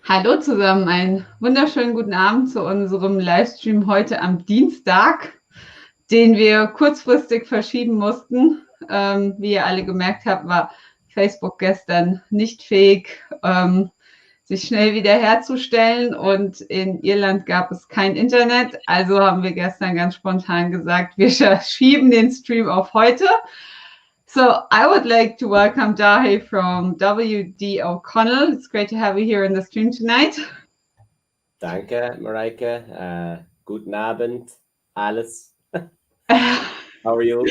Hallo zusammen, einen wunderschönen guten Abend zu unserem Livestream heute am Dienstag, den wir kurzfristig verschieben mussten. Wie ihr alle gemerkt habt, war Facebook gestern nicht fähig, sich schnell wiederherzustellen, und in Irland gab es kein Internet. Also haben wir gestern ganz spontan gesagt, wir schieben den Stream auf heute. So I would like to welcome Daithí from W, Connell. It's great to have you here in the stream tonight. Danke, Mareike. Guten Abend, Alice. How are you?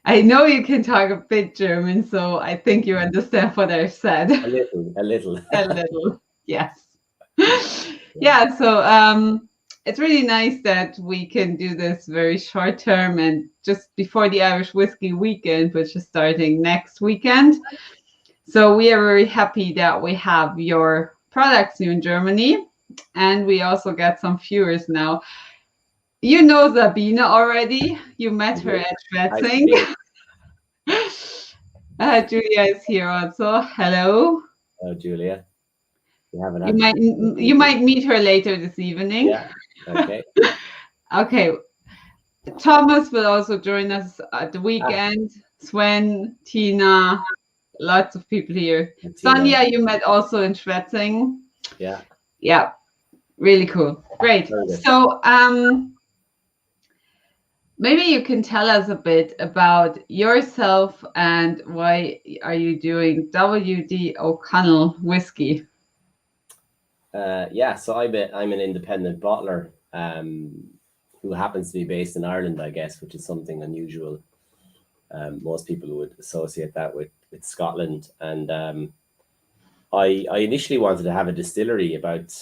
I know you can talk a bit German, so I think you understand what I've said. A little. A little, yes. Yeah, so it's really nice that we can do this very short term and just before the Irish Whiskey Weekend, which is starting next weekend. So we are very happy that we have your products new in Germany, and we also get some viewers now. You know Sabine already. You met her at Schwetzing. Julia is here also. Hello. Hello, Julia. You might meet her later this evening. Yeah. Okay. Okay. Thomas will also join us at the weekend. Sven, Tina, lots of people here. Sonia, you met also in Schwetzing. Yeah. Yeah. Really cool. Great. So maybe you can tell us a bit about yourself and why are you doing W.D. O'Connell whiskey? Yeah, so I'm an independent bottler who happens to be based in Ireland, I guess, which is something unusual. Most people would associate that with Scotland. And I initially wanted to have a distillery about,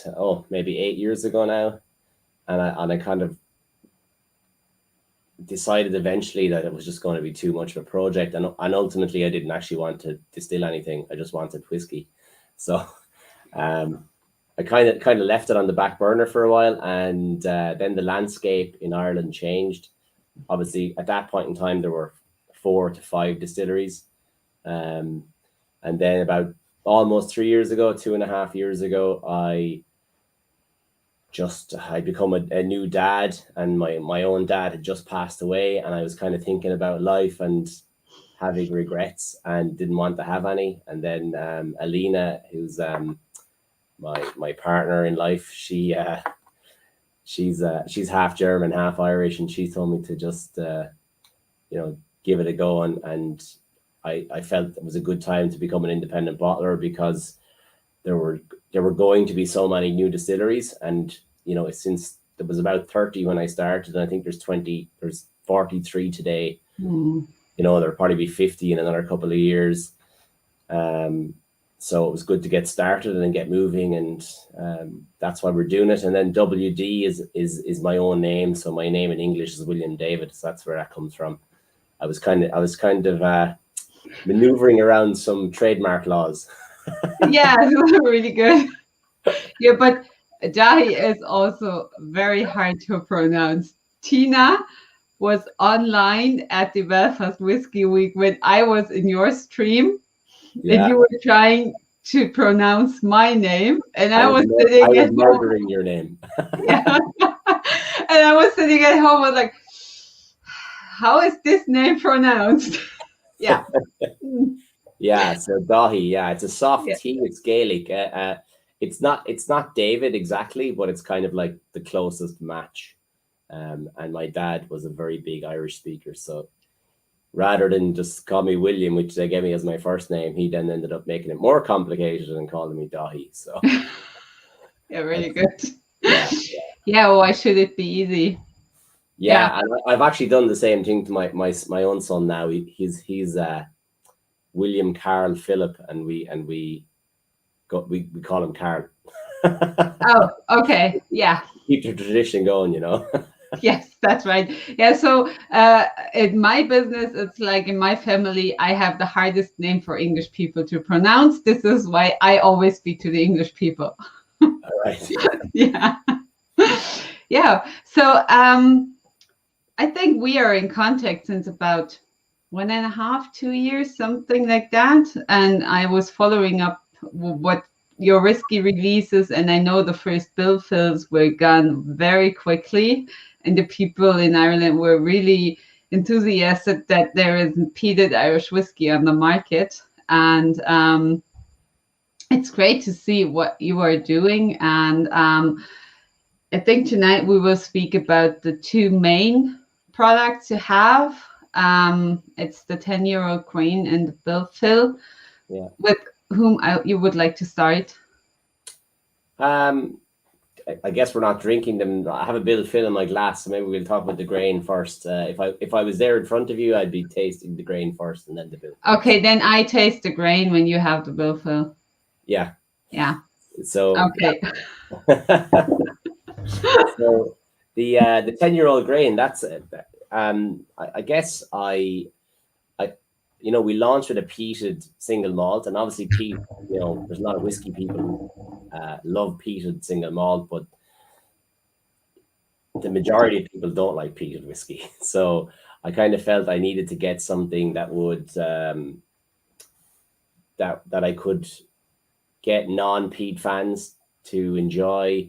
maybe 8 years ago now. And I kind of decided eventually that it was just going to be too much of a project. And ultimately, I didn't actually want to distill anything. I just wanted whiskey. So I kind of left it on the back burner for a while, and then the landscape in Ireland changed. Obviously, at that point in time, there were 4 to 5 distilleries, and then about almost 3 years ago, 2.5 years ago, I'd become a new dad, and my own dad had just passed away, and I was kind of thinking about life and having regrets and didn't want to have any. And then Alina, who's my partner in life, she's half German, half Irish, and she told me to just give it a go, and I felt it was a good time to become an independent bottler because there were going to be so many new distilleries, and since there was about 30 when I started, and I think there's 43 today. There'll probably be 50 in another couple of years. So it was good to get started and get moving, and that's why we're doing it. And then WD is my own name, so my name in English is William David. So that's where that comes from. I was kind of maneuvering around some trademark laws. Yeah, really good. Yeah, but Daithí is also very hard to pronounce. Tina was online at the Belfast Whiskey Week when I was in your stream. Yeah. And you were trying to pronounce my name, and I was sitting at home. Murdering your name. Yeah. And I was sitting at home, I was like, how is this name pronounced? Yeah. Yeah, so Daithí, yeah, it's a soft T, it's Gaelic. It's not David exactly, but it's kind of like the closest match. And my dad was a very big Irish speaker, so rather than just call me William, which they gave me as my first name, he then ended up making it more complicated and calling me Daithí. So yeah, really good. Yeah, why should it be easy? Yeah, and I've actually done the same thing to my own son now. He's William Carl Philip, and we call him Carl. Oh, okay, yeah. Keep the tradition going, Yes, that's right. Yeah, so in my business, it's like in my family, I have the hardest name for English people to pronounce. This is why I always speak to the English people. All right. Yeah. Yeah. So I think we are in contact since about 1.5, 2 years, something like that. And I was following up what your whiskey releases, and I know the first bill fills were gone very quickly, and the people in Ireland were really enthusiastic that there is peated Irish whiskey on the market. And it's great to see what you are doing. And I think tonight we will speak about the two main products you have. It's the 10-year-old grain and the bill fill. Yeah. With whom you would like to start? I guess we're not drinking them. I have a bill fill in my glass, so maybe we'll talk about the grain first. If I was there in front of you, I'd be tasting the grain first and then the bill. Okay, then I taste the grain when you have the bill fill. Yeah. Yeah. So okay. So the 10-year-old grain, that's I guess we launched with a peated single malt, and obviously peat, there's a lot of whiskey people who love peated single malt, but the majority of people don't like peated whiskey. So I kind of felt I needed to get something that would that I could get non-peat fans to enjoy,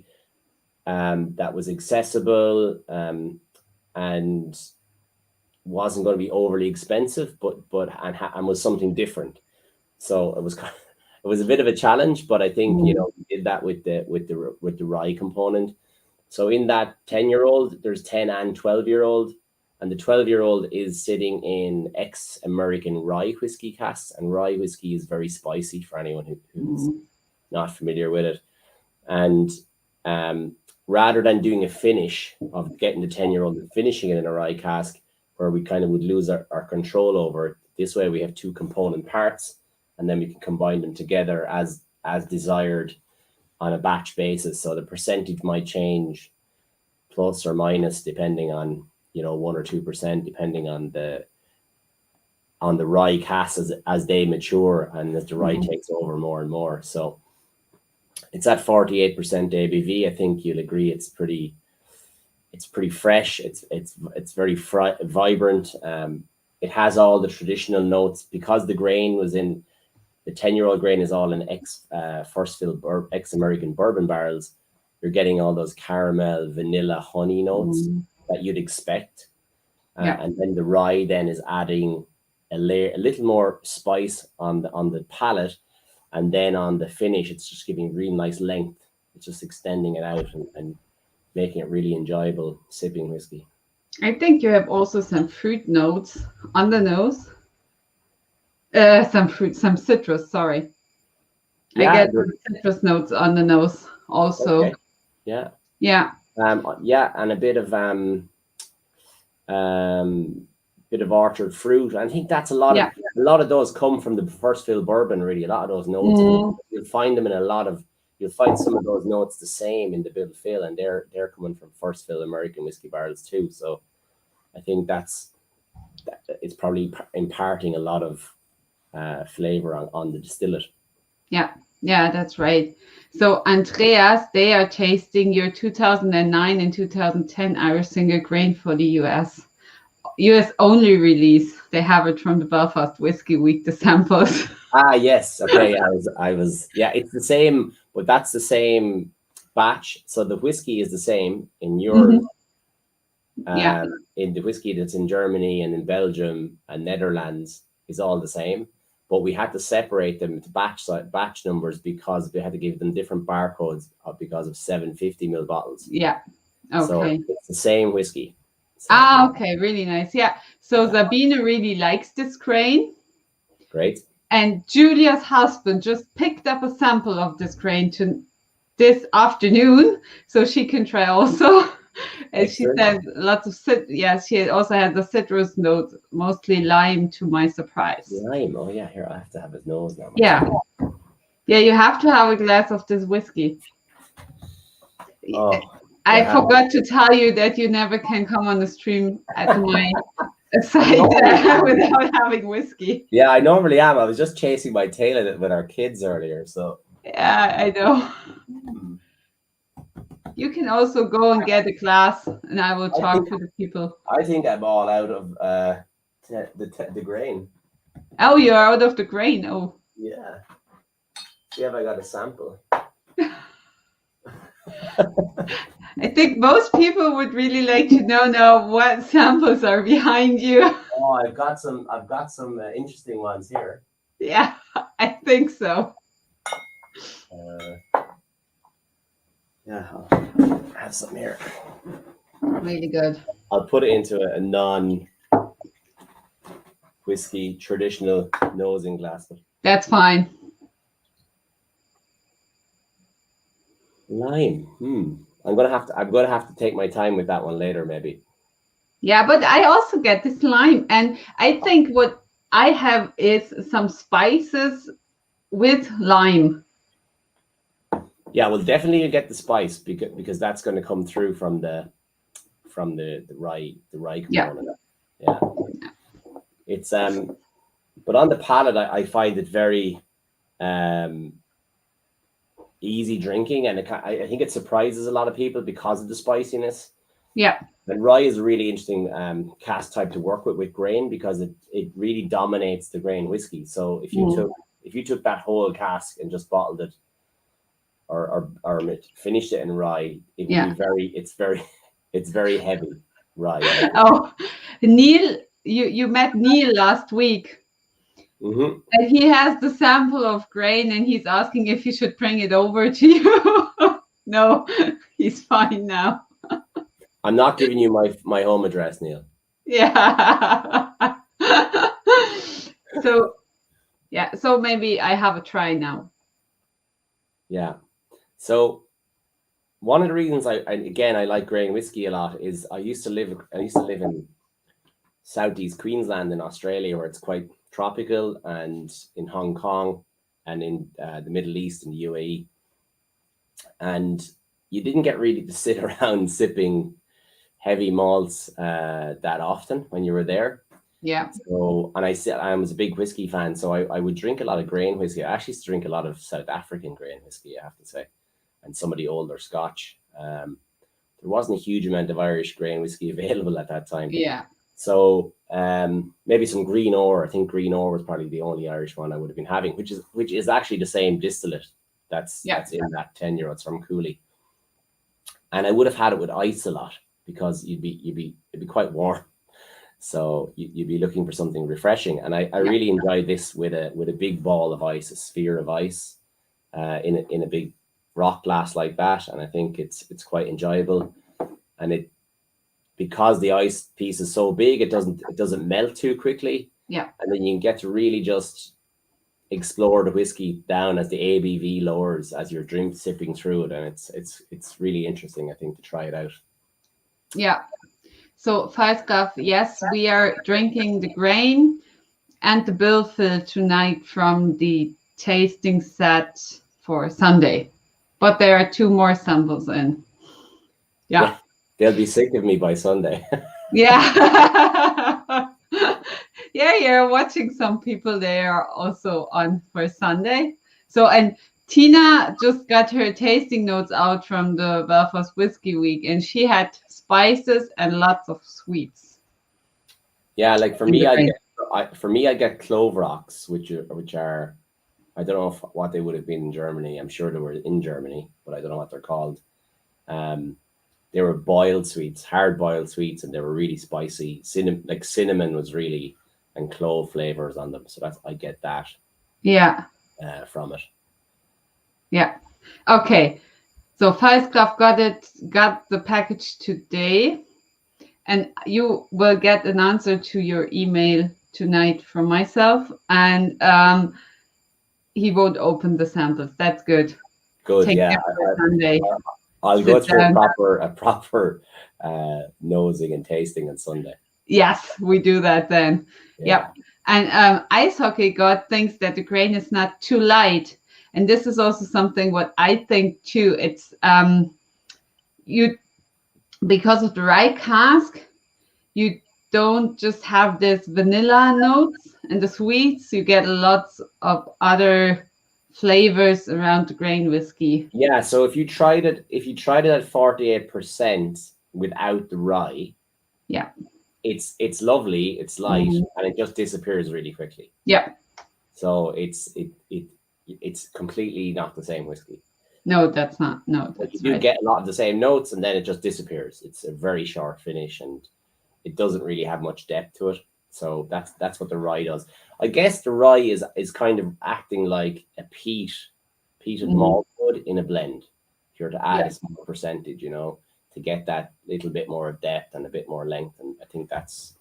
that was accessible, and wasn't going to be overly expensive, but was something different. So it was a bit of a challenge, but I think we did that with the rye component. So in that 10-year-old, there's 10 and 12-year-old, and the 12-year-old is sitting in ex-American rye whiskey casks, and rye whiskey is very spicy for anyone who's not familiar with it. And rather than doing a finish of getting the 10-year-old and finishing it in a rye cask, where we kind of would lose our control over it, this way we have two component parts, and then we can combine them together as desired on a batch basis. So the percentage might change plus or minus depending on 1 or 2%, depending on the rye casks as they mature and as the rye takes over more and more. So it's at 48% ABV. I think you'll agree it's pretty fresh. It's very vibrant. It has all the traditional notes because the grain was in the 10-year-old grain is all in first fill ex-American bourbon barrels. You're getting all those caramel, vanilla, honey notes that you'd expect. And then the rye then is adding a little more spice on the palate, and then on the finish, it's just giving really nice length. It's just extending it out and making it really enjoyable sipping whiskey. I think you have also some fruit notes on the nose. Some citrus, sorry. Yeah, I get citrus notes on the nose also. Okay. Yeah. Yeah. And a bit of orchard fruit. I think that's a lot of those come from the first fill bourbon, really. A lot of those notes. You'll find them in you'll find some of those notes the same in the bill fill, and they're coming from first fill American whiskey barrels too. So I think it's probably imparting a lot of flavor on the distillate. Yeah, that's right. So Andreas, they are tasting your 2009 and 2010 Irish single grain for the US only release. They have it from the Belfast Whiskey Week, the samples. Yes. Okay. I was. Yeah, it's the same, but that's the same batch. So the whiskey is the same in Europe. In the whiskey that's in Germany and in Belgium and Netherlands is all the same, but we had to separate them to batch numbers because we had to give them different barcodes because of 750ml bottles. Yeah. Okay. So it's the same whiskey. Okay, really nice. Yeah. So Sabine really likes this grain. Great. And Julia's husband just picked up a sample of this grain this afternoon, so she can try also. And she said lots of she also has the citrus notes, mostly lime, to my surprise. Lime. Oh yeah, here I have to have his nose now. Yeah, you have to have a glass of this whiskey. Oh. I forgot to tell you that you never can come on the stream at my site without having whiskey. Yeah, I normally am. I was just chasing my tail with our kids earlier, so. Yeah, I know. You can also go and get a glass, and I will talk to the people. I think I'm all out of the grain. Oh, you're out of the grain. Oh. Yeah. see if I got a sample. I think most people would really like to know now what samples are behind you. Oh, I've got some interesting ones here. Yeah, I think so. Yeah, I'll have some here. Really good. I'll put it into a non-whiskey traditional nosing glass. That's fine. Lime. I'm gonna have to take my time with that one later, maybe. Yeah, but I also get this lime, and I think what I have is some spices with lime. Yeah, well, definitely you get the spice because that's going to come through from the rye component. Yeah. It's but on the palate, I find it very easy drinking, and I think it surprises a lot of people because of the spiciness. Yeah. And rye is a really interesting cask type to work with grain because it really dominates the grain whiskey. So if you took that whole cask and just bottled it or finished it in rye, it would be it's very heavy rye. Oh, Neil, you met Neil last week. Mm-hmm. And he has the sample of grain and he's asking if he should bring it over to you. No, he's fine now. I'm not giving you my home address, Neil. Yeah. So maybe I have a try now. Yeah. So one of the reasons I like grain whiskey a lot is I used to live in southeast Queensland in Australia, where it's quite tropical, and in Hong Kong and in the Middle East and the UAE. And you didn't get really to sit around sipping heavy malts that often when you were there. Yeah. So, and I was a big whiskey fan, so I would drink a lot of grain whiskey. I actually used to drink a lot of South African grain whiskey, I have to say, and some of the older Scotch. There wasn't a huge amount of Irish grain whiskey available at that time. Yeah. So maybe some Green Ore. I think Green Ore was probably the only Irish one I would have been having, which is actually the same distillate that's in that 10-year-old. It's from Cooley. And I would have had it with ice a lot because it'd be quite warm. So you'd be looking for something refreshing. And I really enjoyed this with a big ball of ice, a sphere of ice, in a big rock glass like that. And I think it's quite enjoyable. And because the ice piece is so big, it doesn't melt too quickly. Yeah. And then you can get to really just explore the whiskey down as the ABV lowers as you're sipping through it. And it's really interesting, I think, to try it out. Yeah. So Falstaff, yes, we are drinking the grain and the bill fill tonight from the tasting set for Sunday. But there are 2 more samples in. Yeah. They'll be sick of me by Sunday. Yeah. Yeah, you're watching some people there also on for Sunday. So, and Tina just got her tasting notes out from the Belfast Whiskey Week, and she had spices and lots of sweets. Yeah, like for me, I get clove rocks, which are I don't know what they would have been in Germany. I'm sure they were in Germany, but I don't know what they're called. They were boiled sweets, hard boiled sweets, and they were really spicy. Cinnamon was really, and clove flavors on them. So I get that. Yeah. From it. Yeah. Okay. So Falstaff got the package today, and you will get an answer to your email tonight from myself, and he won't open the samples. That's good. Good. Take yeah. Sunday. I'll go through a proper nosing and tasting on Sunday. Yes, we do that then. Yeah. And Ice Hockey God thinks that the grain is not too light. And this is also something what I think too. It's because of the rye cask, you don't just have this vanilla notes and the sweets, you get lots of other flavors around the grain whiskey. Yeah, so if you tried it at 48% without the rye, yeah, it's lovely, it's light, and it just disappears really quickly. Yeah. So it's completely not the same whiskey. No, that's not. No, But that's you do right. get a lot of the same notes, and then it just disappears. It's a very short finish, and it doesn't really have much depth to it. So that's what the rye does. I guess the rye is kind of acting like a peated malt would in a blend. If you're to add a small percentage, you know, to get that little bit more of depth and a bit more length. And I think that's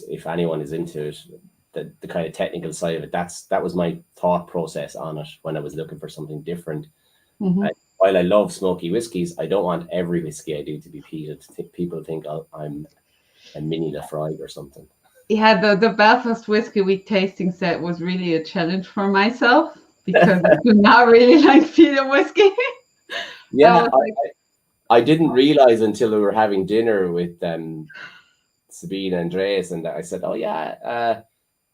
if anyone is into it, the kind of technical side of it, that was my thought process on it when I was looking for something different. And while I love smoky whiskies, I don't want every whiskey I do to be peated. People think I'm a mini Lafroig or something. Yeah, the Belfast Whiskey Week tasting set was really a challenge for myself because I do not really like peated whiskey. Yeah, I didn't realize until we were having dinner with Sabine and Andreas, and I said, "Oh yeah,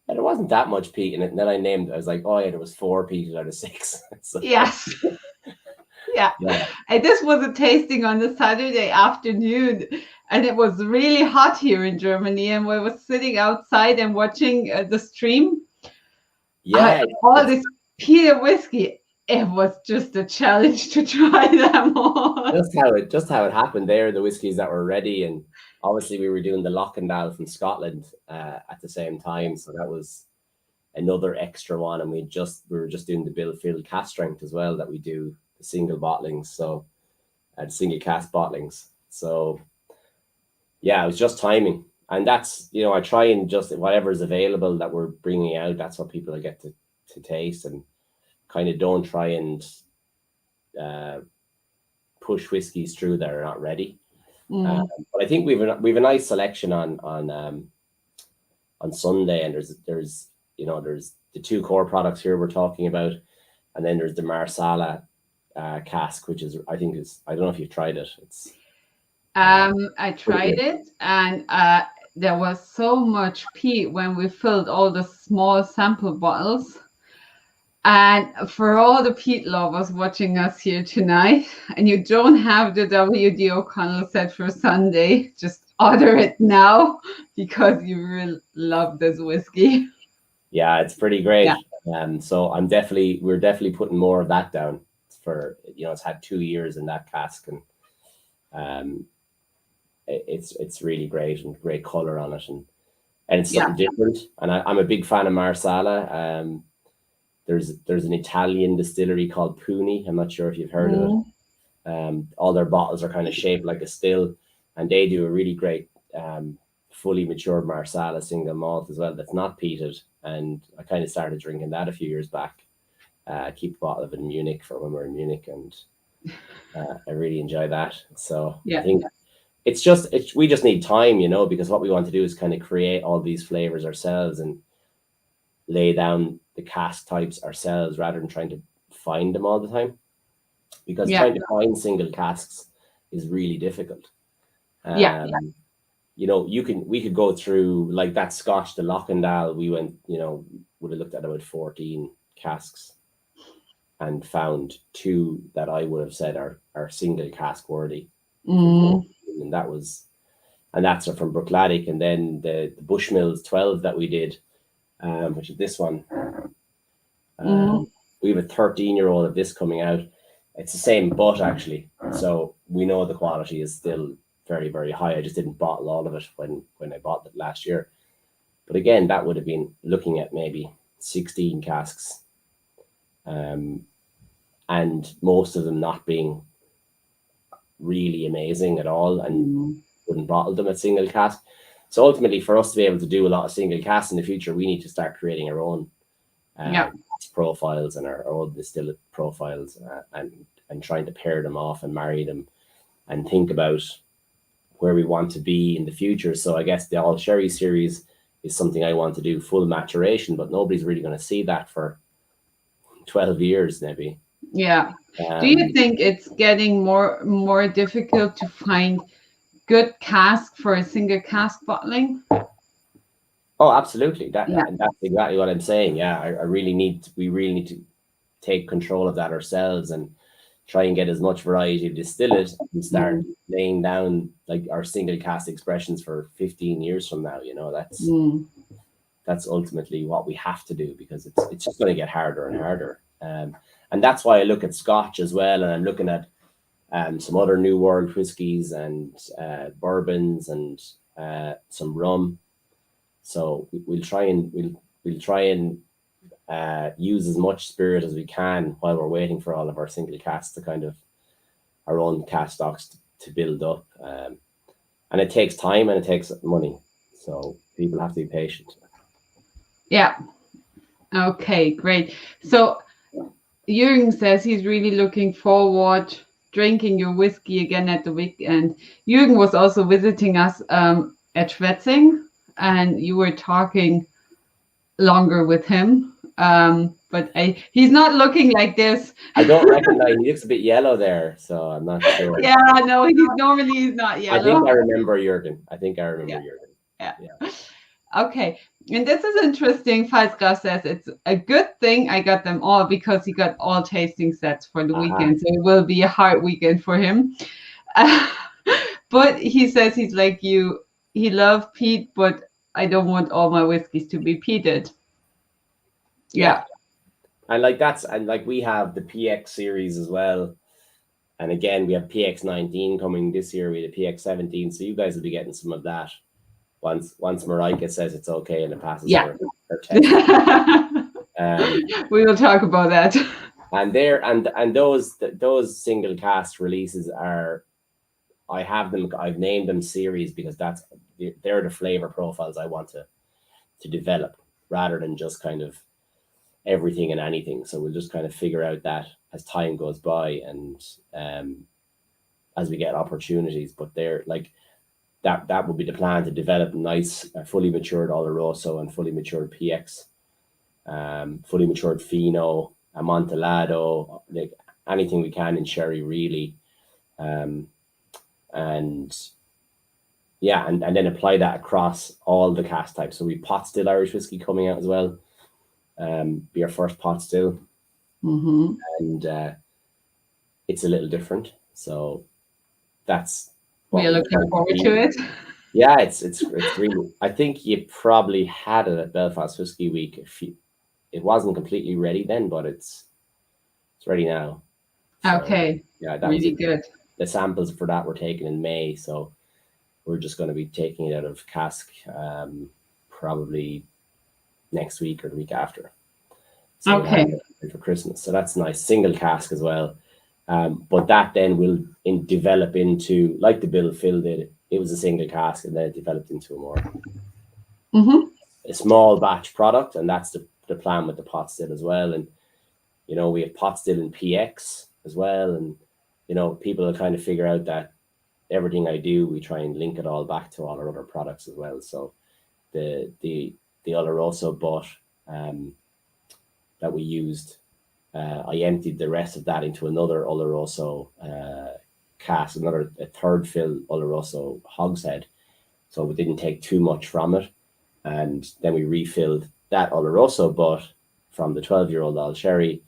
there wasn't that much peat in it." And then I named it. I was like, "Oh yeah, there was 4 peated out of 6." So, Yes. Yeah. And this was a tasting on the Saturday afternoon, and it was really hot here in Germany, and we were sitting outside and watching the stream. Yeah, all this peated whiskey. It was just a challenge to try them all. just how it happened there. The whiskies that were ready, and obviously we were doing the Lochendale from Scotland at the same time, so that was another extra one. And we were just doing the Bill cask strength as well, that we do the single bottlings, so single cask bottlings. So yeah, it was just timing, and that's, you know, I try and just whatever is available that we're bringing out, that's what people get to taste, and kind of don't try and push whiskies through that are not ready. But I think we've a nice selection on Sunday, and there's the 2 core products here we're talking about, and then there's the Marsala cask, which is, I don't know if you've tried it. It's I tried it, and there was so much peat when we filled all the small sample bottles. And for all the peat lovers watching us here tonight, and you don't have the W.D. O'Connell set for Sunday, just order it now because you will love this whiskey. Yeah, it's pretty great. So we're definitely putting more of that down for, you know, it's had 2 years in that cask, and it's really great, and great color on it, and it's something different. And I'm a big fan of Marsala. There's an Italian distillery called Puni. I'm not sure if you've heard of it. All their bottles are kind of shaped like a still, and they do a really great fully matured Marsala single malt as well that's not peated. And I kind of started drinking that a few years back. Keep a bottle of it in Munich for when we're in Munich, and I really enjoy that. So I think we just need time, you know, because what we want to do is kind of create all these flavors ourselves and lay down the cask types ourselves, rather than trying to find them all the time, because trying to find single casks is really difficult. You know, we could go through, like that Scotch, the Lochendale, we went, you know, would have looked at about 14 casks and found 2 that I would have said are single cask worthy. And that's from Brookladdick. And then the Bushmills 12 that we did, which is this one. We have a 13-year-old of this coming out. It's the same butt, actually. So we know the quality is still very, very high. I just didn't bottle all of it when I bought it last year. But again, that would have been looking at maybe 16 casks. And most of them not being really amazing at all, and wouldn't bottle them at single cask. So ultimately, for us to be able to do a lot of single casks in the future, we need to start creating our own profiles and our own distillate profiles, and trying to pair them off and marry them, and think about where we want to be in the future. So I guess the All Sherry series is something I want to do, full maturation, but nobody's really going to see that for 12 years maybe. Yeah. Do you think it's getting more difficult to find good cask for a single cask bottling? Oh, absolutely. That's exactly what I'm saying. Yeah, we really need to take control of that ourselves, and try and get as much variety of distillate, and start laying down like our single cask expressions for 15 years from now. You know, that's ultimately what we have to do, because it's just going to get harder and harder. And that's why I look at Scotch as well, and I'm looking at some other New World whiskies and bourbons and some rum. So we'll try and use as much spirit as we can while we're waiting for all of our single casks to kind of our own cask stocks to build up. And it takes time and it takes money. So people have to be patient. Yeah. Okay, great. So Jürgen says he's really looking forward drinking your whiskey again at the weekend. Jürgen was also visiting us at Schwetzing, and you were talking longer with him. But he's not looking like this. I don't recognize. He looks a bit yellow there, so I'm not sure. Yeah, no, he's not yellow. I think I remember Jürgen. Yeah. Okay. And this is interesting. Falsgraf says it's a good thing I got them all, because he got all tasting sets for the weekend. So it will be a hard weekend for him. But he says he's like you. He loves peat, but I don't want all my whiskeys to be peated. Yeah. And we have the PX series as well. And again, we have PX19 coming this year. We have PX17. So you guys will be getting some of that once Marika says it's okay and it passes her test. We will talk about that. And those single cast releases are, I've named them series, because they're the flavor profiles I want to develop, rather than just kind of everything and anything. So we'll just kind of figure out that as time goes by and as we get opportunities. But they're like that would be the plan, to develop nice fully matured Oloroso and fully matured PX, fully matured Fino, Amontillado, like anything we can in sherry, really. And then apply that across all the cask types. So we pot still Irish whiskey coming out as well. Be our first pot still. Mm-hmm. And it's a little different. So that's we are looking forward to it. Yeah, it's really, I think you probably had it at Belfast Whiskey Week. It wasn't completely ready then, but it's ready now. So, okay. Yeah, that really was good. The samples for that were taken in May, so we're just going to be taking it out of cask probably next week or the week after. So okay. For Christmas, so that's nice. Single cask as well. But that then will develop into, like the Bill Phil did. It was a single cask, and then it developed into a small batch product, and that's the plan with the pot still as well. And we have pot still in PX as well, and people will kind of figure out that everything I do, we try and link it all back to all our other products as well. So the Oloroso butt that we used, I emptied the rest of that into another Oloroso cask, a third fill Oloroso hogshead. So we didn't take too much from it. And then we refilled that Oloroso butt from the 12-year-old Old Sherry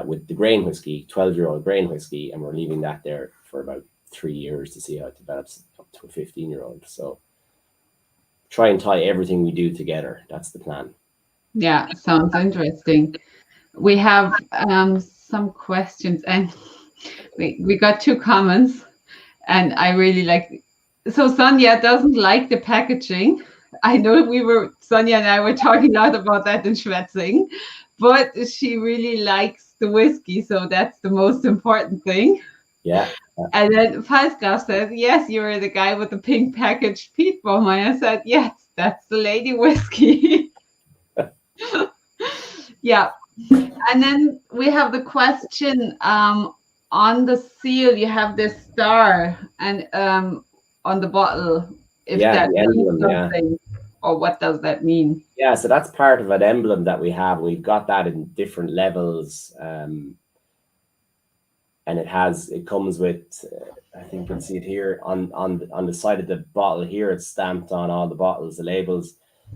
with the grain whiskey, 12-year-old grain whiskey, and we're leaving that there for about 3 years to see how it develops up to a 15-year-old. So try and tie everything we do together. That's the plan. Yeah, sounds interesting. We have some questions, and we got 2 comments, and I really like. So Sonia doesn't like the packaging. I know Sonia and I were talking a lot about that in Schwetzing, but she really likes the whiskey, so that's the most important thing. Yeah. And then Falsgraf says, yes, you're the guy with the pink packaged peat bomb. And I said, yes, that's the lady whiskey. Yeah. And then we have the question on the seal, you have this star, and on the bottle, if that means something, or what does that mean? Yeah, so that's part of an emblem that we have. We've got that in different levels. And it comes with, I think you can see it here on the side of the bottle here. It's stamped on all the bottles, the labels,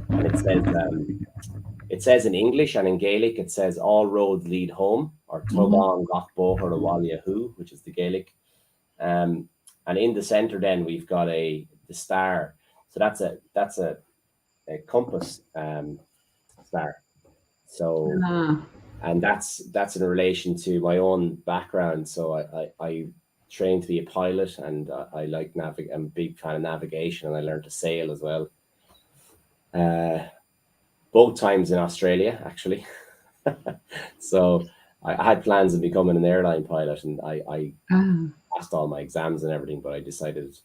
and it says in English and in Gaelic, it says all roads lead home, or Tug on Gach Bohar or Walia Hu, which is the Gaelic. And in the center, then we've got the star. So that's a compass star. So, Ah, and that's in relation to my own background. So I trained to be a pilot, and I like I'm a big fan of navigation, and I learned to sail as well. Both times in Australia, actually. So I had plans of becoming an airline pilot, and I ah. passed all my exams and everything, but I decided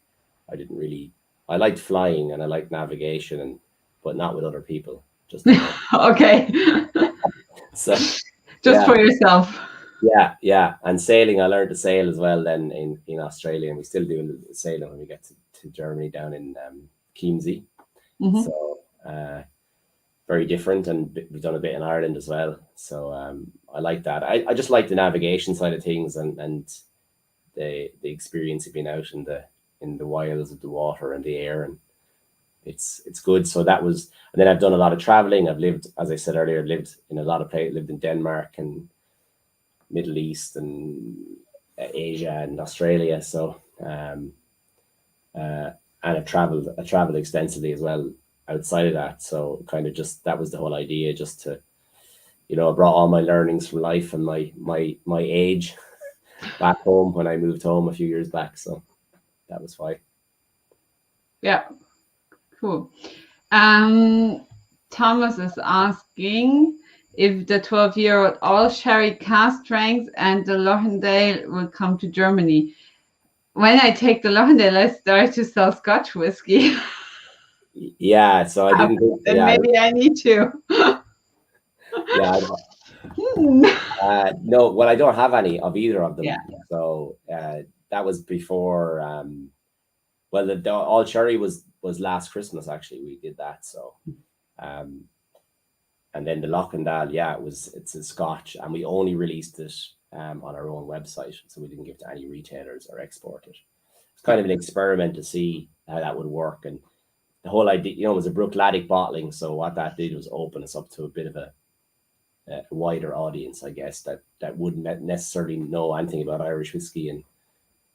I didn't really. I liked flying and I liked navigation, but not with other people, just alone. Okay. So Just yeah, for yourself. yeah, and sailing. I learned to sail as well then in Australia, and we still do sailing when we get to Germany down in Chiemsee. Mhm. So very different, and we've done a bit in Ireland as well. So I like that. I just like the navigation side of things, and the experience of being out in the wilds of the water and the air, and it's good. So that was, and then I've done a lot of traveling. I've lived, as I said earlier, lived in a lot of places. Lived in Denmark and Middle East and Asia and Australia. So and I've traveled extensively as well outside of that. So kind of just that was the whole idea, just to, I brought all my learnings from life and my age back home when I moved home a few years back. So that was fine. Yeah. Cool. Thomas is asking if the 12-year-old all sherry cask strengths and the Lochendale will come to Germany. When I take the Lochendale, I start to sell Scotch whiskey. Yeah, so I didn't think, Then yeah, maybe I need to. yeah. No, well, I don't have any of either of them. Yeah. So that was before. Well, the all sherry was last Christmas actually. We did that. So, and then the Lochendale, yeah, it's a Scotch, and we only released it on our own website, so we didn't give to any retailers or export it. It's kind of an experiment to see how that would work, and the whole idea, it was a Brookladdick bottling. So what that did was open us up to a bit of a wider audience, I guess, that wouldn't necessarily know anything about Irish whiskey, and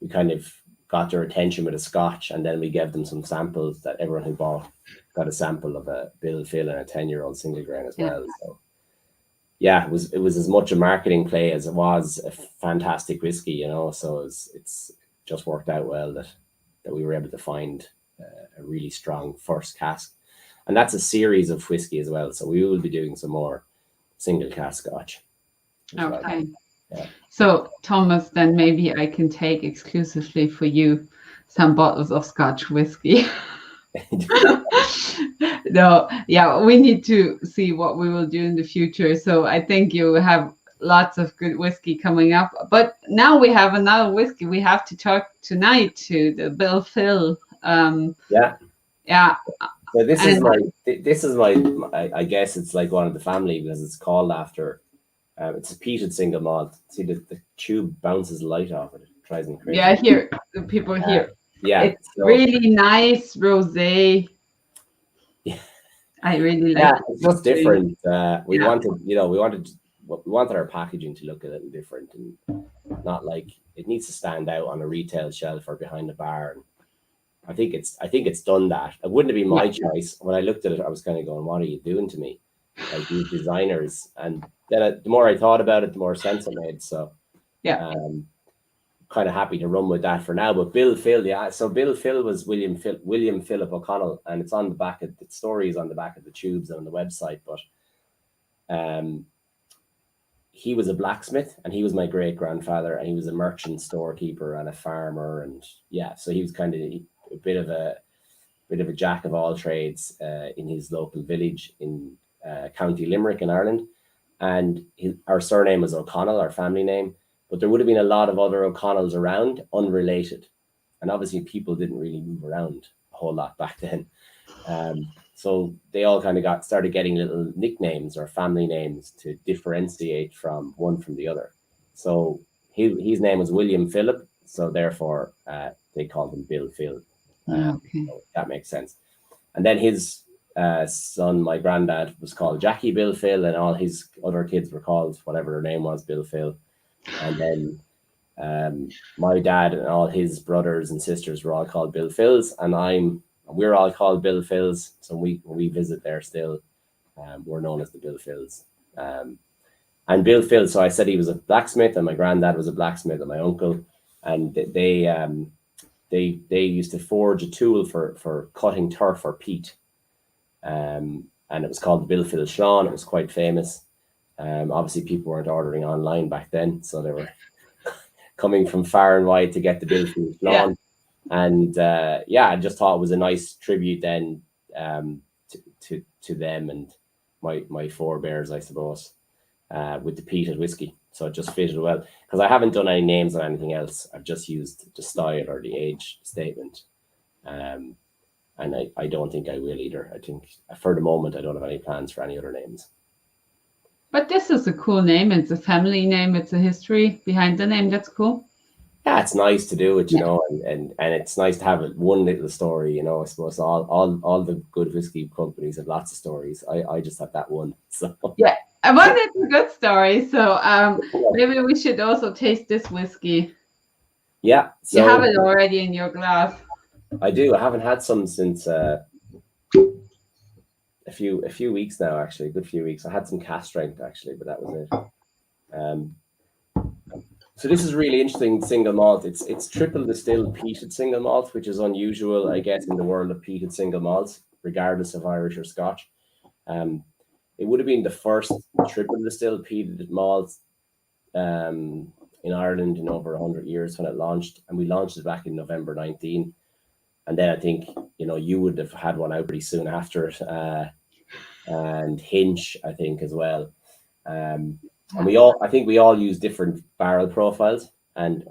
we kind of got their attention with a Scotch, and then we gave them some samples that everyone who bought got a sample of a Bill Phil and a 10-year-old single grain as well. So yeah, it was as much a marketing play as it was a fantastic whiskey, So it's just worked out well that we were able to find a really strong first cask, and that's a series of whiskey as well. So we will be doing some more single cask Scotch. Okay. Well. Yeah. So Thomas, then maybe I can take exclusively for you some bottles of Scotch whiskey. No, yeah, we need to see what we will do in the future. So I think you have lots of good whiskey coming up. But now we have another whiskey we have to talk tonight to, the Bill Phil. Yeah. So this is my I guess it's like one of the family, because it's called after. It's a peated single malt. See, the tube bounces light off it. It drives me crazy. Yeah, here the people here. Yeah, it's really nice rosé. Yeah, I really like. Yeah, it's just different. We wanted our packaging to look a little different, and not like it needs to stand out on a retail shelf or behind a bar. And I think it's done that. It wouldn't have been my choice. When I looked at it, I was kind of going, "What are you doing to me?" Like these designers. And then the more I thought about it, the more sense it made. So kind of happy to run with that for now. But Bill Phil, yeah. So Bill Phil was William Philip O'Connell, and it's on the back of the stories on the back of the tubes and on the website. But he was a blacksmith, and he was my great grandfather, and he was a merchant storekeeper and a farmer, and so he was kind of a bit of a jack of all trades in his local village in County Limerick in Ireland. And our surname was O'Connell, our family name, but there would have been a lot of other O'Connells around, unrelated. And obviously people didn't really move around a whole lot back then. So they all kind of started getting little nicknames or family names to differentiate from one from the other. So his name was William Philip, so therefore they called him Bill Phil. So that makes sense. And then his son, my granddad, was called Jackie Bill Phil, and all his other kids were called whatever their name was, Bill Phil. And then my dad and all his brothers and sisters were all called Bill Phils, and we're all called Bill Phils. So we visit there still. were known as the Bill Phils. And Bill Phil, so I said he was a blacksmith, and my granddad was a blacksmith, and my uncle, and they used to forge a tool for cutting turf or peat, and it was called the Bill Phil Sean. It was quite famous. Obviously, people weren't ordering online back then, so they were coming from far and wide to get the Bill Phil Sean. And I just thought it was a nice tribute then to them and my forebears, I suppose. With the peated whiskey, so it just fitted well, because I haven't done any names or anything else. I've just used the style or the age statement, and I don't think I will either. I think for the moment I don't have any plans for any other names. But this is a cool name. It's a family name. It's a history behind the name. That's cool. Yeah, it's nice to do it, you know, and it's nice to have it one little story, you know. I suppose all the good whiskey companies have lots of stories. I just have that one. So yeah, I wanted a good story. So maybe we should also taste this whiskey. Yeah, so you have it already in your glass. I do. I haven't had some since a few weeks now. Actually, a good few weeks. I had some cask strength actually, but that was it. So this is really interesting single malt. It's triple distilled peated single malt, which is unusual, I guess, in the world of peated single malts, regardless of Irish or Scotch. It would have been the first triple distilled peated malt in Ireland in over 100 years when it launched, and we launched it back in November 19. And then I think, you know, you would have had one out pretty soon after it, and Hinch, I think, as well. And I think we all use different barrel profiles and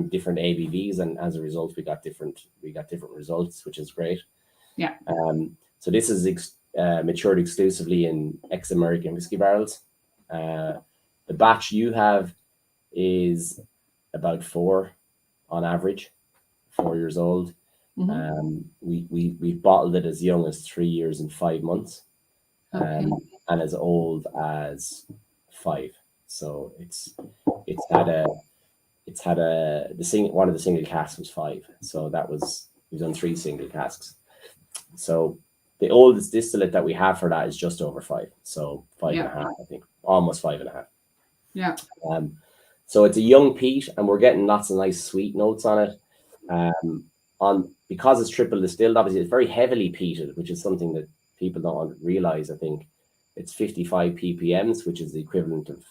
different ABVs, and as a result, we got different results, which is great. Yeah. So this is matured exclusively in ex-American whiskey barrels. The batch you have is about 4 on average, 4 years old. Mm-hmm. We bottled it as young as 3 years and 5 months, and as old as 5. So one of the single casks was 5. So we've done 3 single casks. So the oldest distillate that we have for that is just over 5. So 5.5, I think, almost 5.5. Yeah. So it's a young peat, and we're getting lots of nice sweet notes on it. Because it's triple distilled, obviously it's very heavily peated, which is something that people don't realize. I think it's 55 ppms, which is the equivalent of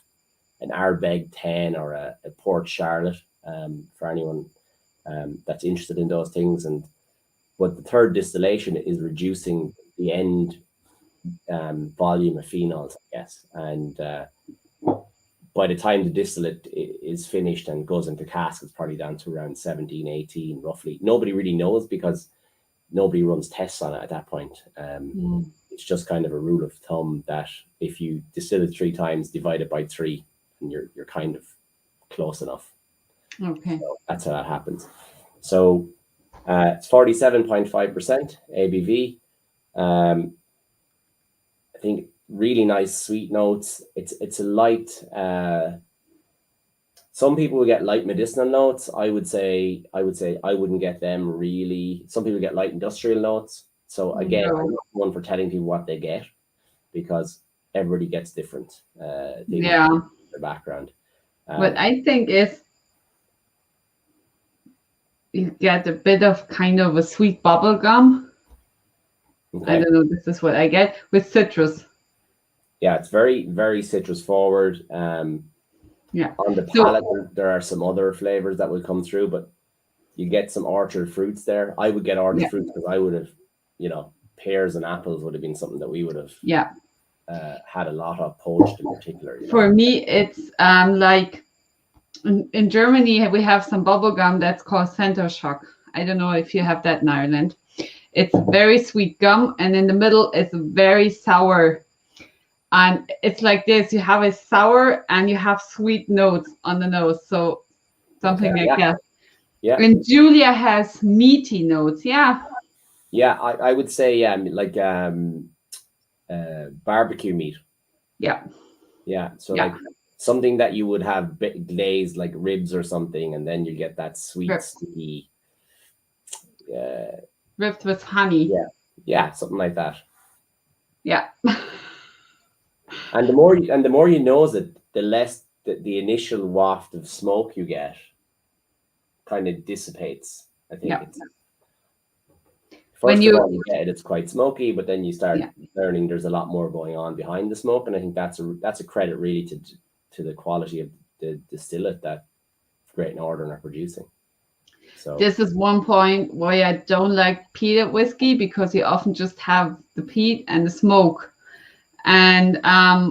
an Ardbeg 10 or a Port Charlotte, for anyone that's interested in those things. But the third distillation is reducing the end volume of phenols, I guess. And by the time the distillate is finished and goes into cask, it's probably down to around 17, 18, roughly. Nobody really knows because nobody runs tests on it at that point. It's just kind of a rule of thumb that if you distill it 3 times, divide it by 3, and you're kind of close enough. Okay. So that's how that happens. So it's 47.5% ABV. I think really nice sweet notes. It's a light. Some people will get light medicinal notes. I would say I wouldn't get them really. Some people get light industrial notes. So again, I'm not one for telling people what they get, because everybody gets different things in their background. What I think is you get a bit of kind of a sweet bubble gum. Okay. I don't know. This is what I get with citrus. Yeah, it's very, very citrus forward. On the palate, there are some other flavors that will come through, but you get some orchard fruits there. I would get orchard fruits because I would have, pears and apples would have been something that we would have had a lot of, poached in particular. For me, it's like in Germany, we have some bubble gum that's called Center Shock. I don't know if you have that in Ireland. It's very sweet gum, and in the middle, it's very sour. And it's like this, you have a sour and you have sweet notes on the nose. So something like that. Yeah. And Julia has meaty notes. Yeah. Yeah, I would say like barbecue meat. Yeah. Yeah. So like something that you would have glazed, like ribs or something, and then you get that sweet, sticky. Ribs with honey. Yeah. Yeah, something like that. Yeah. And the more you nose it, the less the initial waft of smoke you get kind of dissipates. I think it's first of all you get it, it's quite smoky, but then you start learning there's a lot more going on behind the smoke, and I think that's a credit really to the quality of the distillate that Great Northern are producing. So this is one point why I don't like peated whiskey, because you often just have the peat and the smoke. And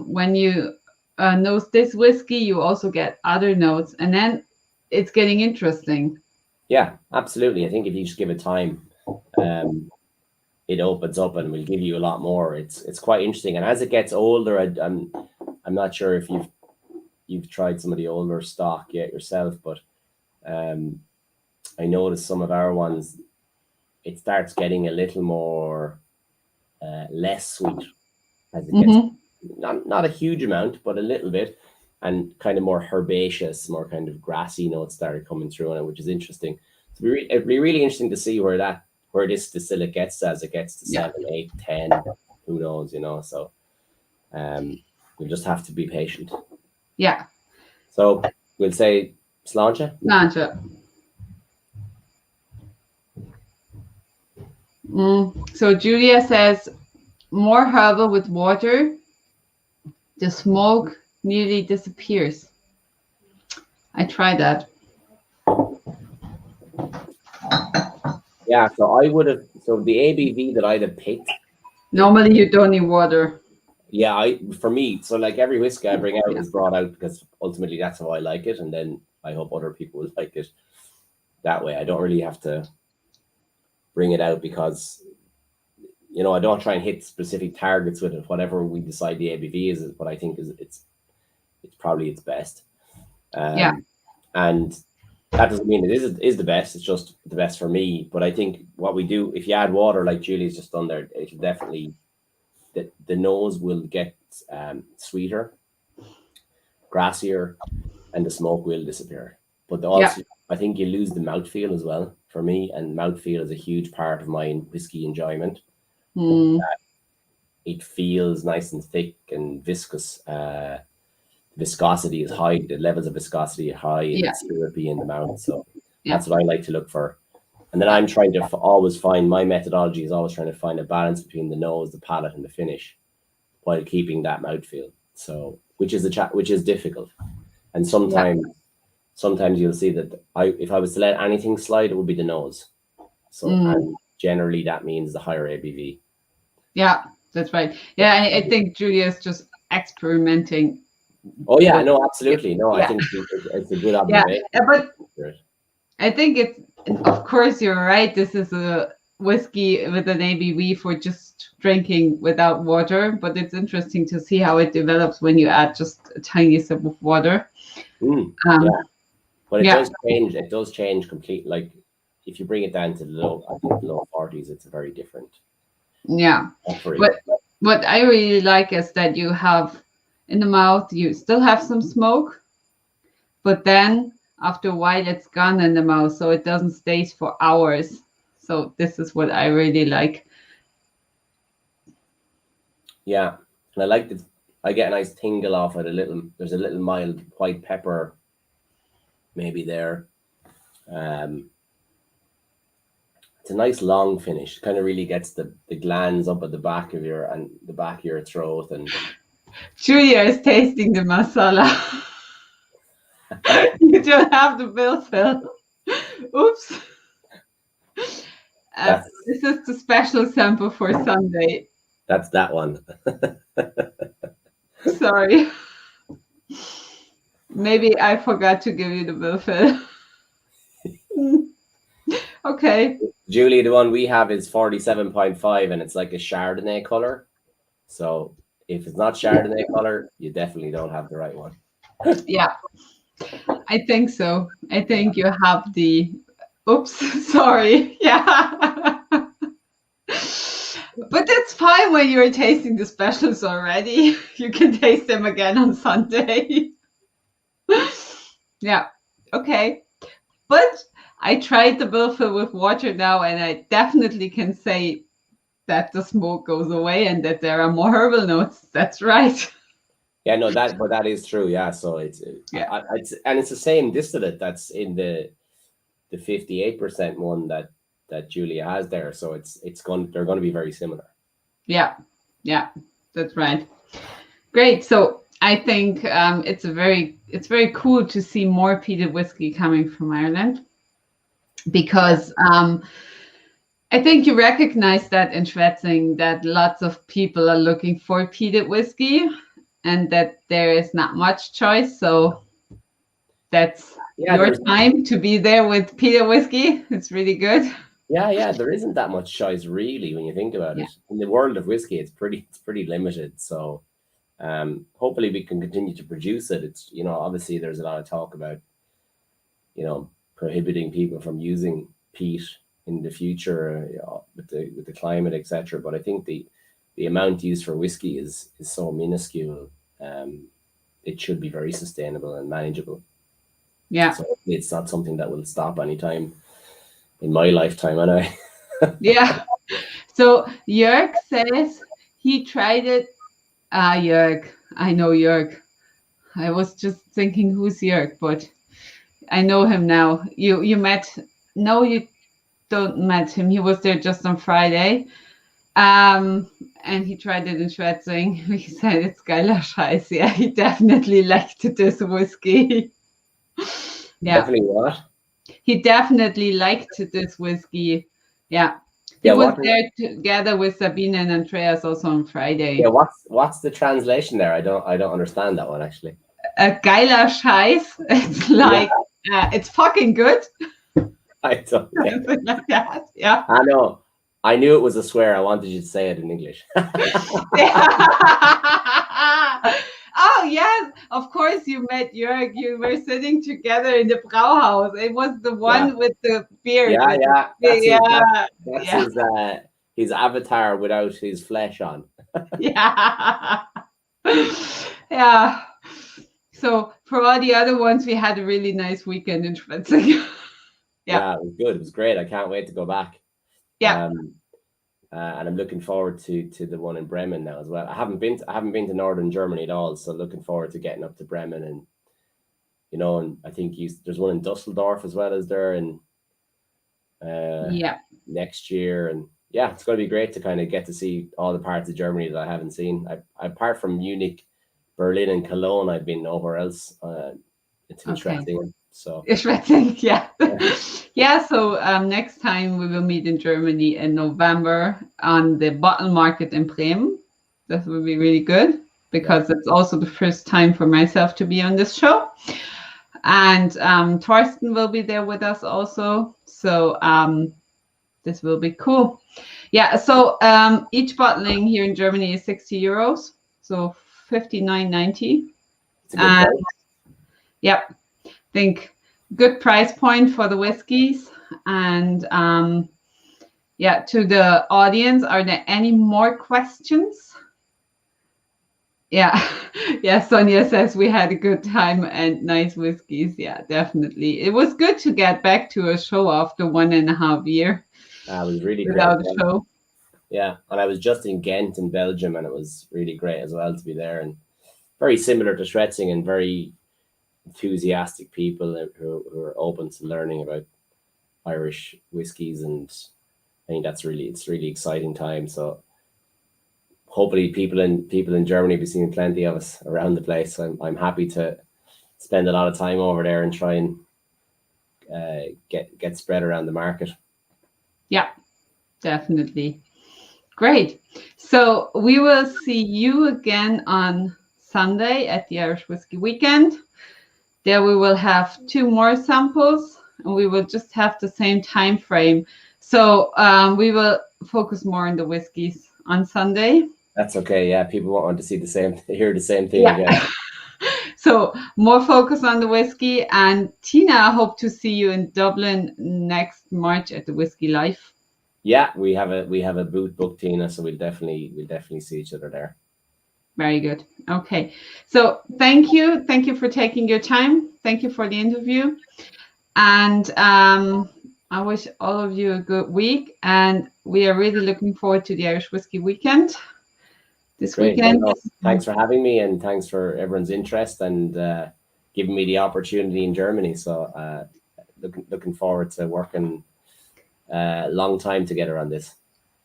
when you nose this whiskey, you also get other notes, and then it's getting interesting. Yeah, absolutely. I think if you just give it time, it opens up and will give you a lot more. It's quite interesting. And as it gets older, I'm not sure if you've tried some of the older stock yet yourself, but I noticed some of our ones, it starts getting a little more less sweet as it gets, not a huge amount, but a little bit, and kind of more herbaceous, more kind of grassy notes started coming through on it, which is interesting. So it'd be really interesting to see where this distillate gets as it gets to 7, 8, 10, who knows, so we'll just have to be patient. Yeah. So we'll say sláinte. Sláinte. So Julia says, more herbal with water, the smoke nearly disappears. I tried that. Yeah, so I would have, so the ABV that I'd have picked. Normally you don't need water. Yeah, for me, so like every whiskey I bring out is brought out because ultimately that's how I like it. And then I hope other people will like it that way. I don't really have to bring it out because, I don't try and hit specific targets with it. Whatever we decide the ABV is what I think it's probably its best. And that doesn't mean it is the best. It's just the best for me. But I think what we do, if you add water like Julie's just done there, it'll definitely, the nose will get sweeter, grassier, and the smoke will disappear. But also, I think you lose the mouthfeel as well for me. And mouthfeel is a huge part of my whiskey enjoyment. It feels nice and thick and viscous. Viscosity is high. The levels of viscosity are high and it's syrupy in the mouth. So that's what I like to look for. And then I'm trying to always find, my methodology is always trying to find a balance between the nose, the palate, and the finish, while keeping that mouthfeel. So, which is difficult. And sometimes you'll see that if I was to let anything slide, it would be the nose. So, and generally that means the higher ABV. Yeah, that's right. Yeah, I think Julia's just experimenting. Oh yeah, no, absolutely. No, I think it's a good observation. Yeah, but I think it's, of course, you're right. This is a whiskey with an ABV for just drinking without water, but it's interesting to see how it develops when you add just a tiny sip of water. But it does change completely. Like if you bring it down to the low 40s, it's a very different. Yeah, but what I really like is that you have in the mouth, you still have some smoke, but then after a while it's gone in the mouth, so it doesn't stay for hours. So this is what I really like. Yeah, and I like that I get a nice tingle off it. There's a little mild white pepper maybe there. It's a nice long finish. Kind of really gets the glands up at the back of your throat. And Julia is tasting the masala. You don't have the bill fill. Oops. This is the special sample for Sunday. That's that one. Sorry. Maybe I forgot to give you the bill fill. Okay. Julie, the one we have is 47.5 and it's like a Chardonnay color. So if it's not Chardonnay color, you definitely don't have the right one. Yeah, I think so. I think you have the, oops, sorry. Yeah. But that's fine when you're tasting the specials already. You can taste them again on Sunday. Yeah, okay. But I tried the bill fill with water now, and I definitely can say that the smoke goes away and that there are more herbal notes. That's right. Yeah, no, that is true. Yeah, so it's and it's the same distillate that's in the 58% one that Julia has there. So they're going to be very similar. Yeah, that's right. Great. So I think it's very cool to see more peated whiskey coming from Ireland, because I think you recognize that in Schwetzing that lots of people are looking for peated whiskey, and that there is not much choice. So that's your time to be there with peated whiskey. It's really good. Yeah, there isn't that much choice really when you think about it. In the world of whiskey, it's pretty limited. So hopefully we can continue to produce it. It's, obviously there's a lot of talk about, prohibiting people from using peat in the future, with the climate, etc. But I think the amount used for whiskey is so minuscule. It should be very sustainable and manageable. Yeah. So it's not something that will stop anytime in my lifetime, anyway. Yeah. So Jörg says he tried it. Jörg. I know Jörg. I was just thinking, who's Jörg? But I know him now. You met? No, you don't met him. He was there just on Friday. And he tried it in Schwetzing. He said it's geiler Scheiß. Yeah, he definitely liked this whiskey. Yeah. Definitely what? He definitely liked this whiskey. Yeah. He was there together with Sabine and Andreas also on Friday. Yeah, what's the translation there? I don't understand that one actually. Geiler Scheiß. It's like it's fucking good. I don't know. Like that. Yeah. I know. I knew it was a swear. I wanted you to say it in English. Oh yes, of course you met Jörg. You were sitting together in the Brauhaus. It was the one with the beard. That's his avatar without his flesh on. Yeah. Yeah. So for all the other ones, we had a really nice weekend in Schwetzing. Yeah, it was good. It was great. I can't wait to go back. Yeah. And I'm looking forward to the one in Bremen now as well. I haven't been to northern Germany at all, so looking forward to getting up to Bremen, and and I think there's one in Dusseldorf as well as there, and next year, and it's going to be great to kind of get to see all the parts of Germany that I haven't seen. Apart from Munich, Berlin, and Cologne, I've been nowhere else. It's interesting. So Schwetzing, yeah. So next time we will meet in Germany in November on the bottle market in Bremen. That will be really good, because it's also the first time for myself to be on this show, and Thorsten will be there with us also. So this will be cool. Yeah. So each bottling here in Germany is 60 euros, so 59.90. And think good price point for the whiskeys. And to the audience, are there any more questions? Sonia says we had a good time and nice whiskeys. Yeah, definitely. It was good to get back to a show after 1.5 years. It was really without great. A show. Yeah, and I was just in Ghent in Belgium, and it was really great as well to be there, and very similar to Schwetzing, and very enthusiastic people who are open to learning about Irish whiskies, and I think it's really exciting time. So hopefully people in Germany will be seeing plenty of us around the place. I'm happy to spend a lot of time over there and try and get spread around the market. Yeah, definitely. Great. So we will see you again on Sunday at the Irish Whiskey Weekend. There we will have 2 more samples, and we will just have the same time frame. So we will focus more on the whiskeys on Sunday. That's okay. Yeah, people won't want to hear the same thing again. So more focus on the whiskey. And Tina, I hope to see you in Dublin next March at the Whiskey Life. Yeah, we have a booth booked, Tina, so we'll definitely see each other there. Very good. Okay. So thank you. Thank you for taking your time. Thank you for the interview. And I wish all of you a good week. And we are really looking forward to the Irish Whiskey Weekend. this Great. weekend. Well, no, thanks for having me, and thanks for everyone's interest and giving me the opportunity in Germany. So looking forward to working a long time together on this.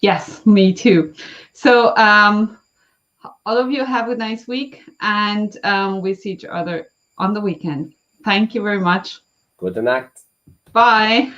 Yes, me too. So all of you have a nice week, and we see each other on the weekend. Thank you very much. Gute Nacht. Bye.